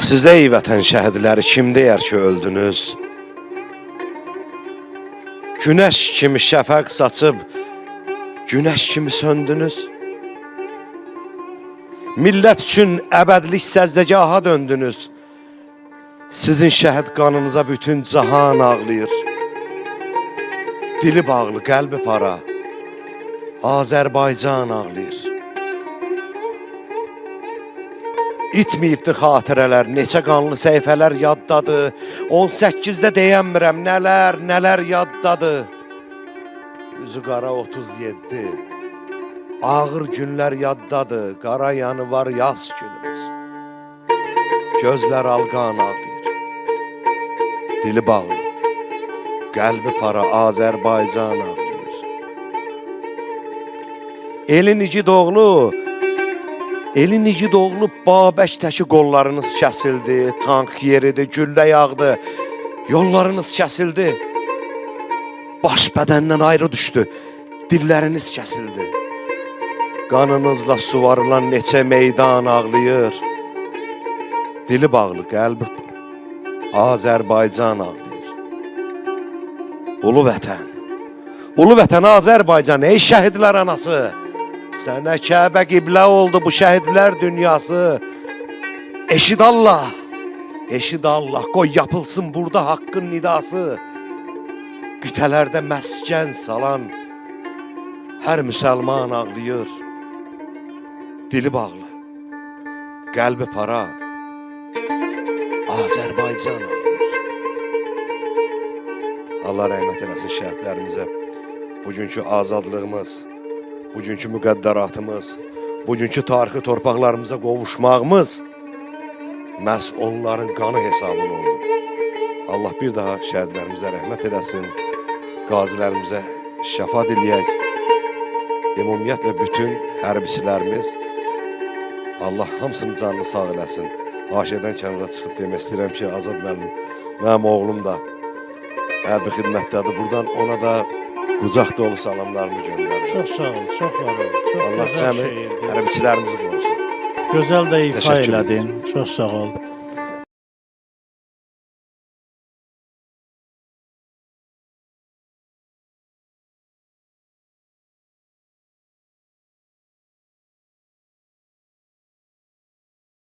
Siz ey vətən şəhidləri kim deyər ki öldünüz? Günəş kimi şəfəq saçıb, günəş kimi söndünüz. Millət üçün əbədlik səzdəgaha döndünüz. Sizin şəhid qanınıza bütün cahan ağlayır. Dili bağlı, qəlbi para, Azərbaycan ağlayır. İtməyibdi xatirələr, neçə qanlı səhifələr yaddadır. 18-də deyəmirəm, nələr yaddadır. Üzü qara 37, ağır günlər yaddadır. Qara yanı var yaz günümüz. Gözlər alqan ağlayır. Dili bağlı, qəlbi para, Azərbaycan ağlayır. Elin igid oğlu, Babək təki qollarınız kəsildi, tank yeridi, güllə yağdı, yollarınız kəsildi. Baş bədəndən ayrı düşdü, dilləriniz kəsildi. Qanınızla suvarılan neçə meydan ağlayır. Dili bağlı, qəlbi Azərbaycan ağlayır. Ulu vətən Azərbaycan, ey şəhidlər anası. Sənə Kəbə qiblə oldu bu şəhidlər dünyası. Eşid Allah, qoy yapılsın burada haqqın nidası. Qitələrdə məskən salan hər müsəlman ağlayır. Dili bağlı, qəlbi para, Azərbaycan ağlayır. Allah rəhmət eləsin şəhidlərimizə. Bugünkü azadlığımız, bugünkü müqəddəratımız, bugünkü tarixi torpaqlarımıza qovuşmağımız məhz onların qanı hesabına oldu. Allah bir daha şəhidlərimizə rəhmət eləsin, qazilərimizə şəfa diləyək. Ümumiyyətlə bütün hərbiçilərimiz, Allah hamısının canını sağ eləsin. Aşədən kənara çıxıb demək istəyirəm ki, Azad müəllim, mənim oğlum da hərbi xidmətdədir. Buradan ona da qucaq dolu salamlarımı göndərir. Çox sağ ol, çox var ol. Çox Allah cəmi hərbiçilərimizi qorusun. Gözəl də ifa elədin. Çox sağ ol.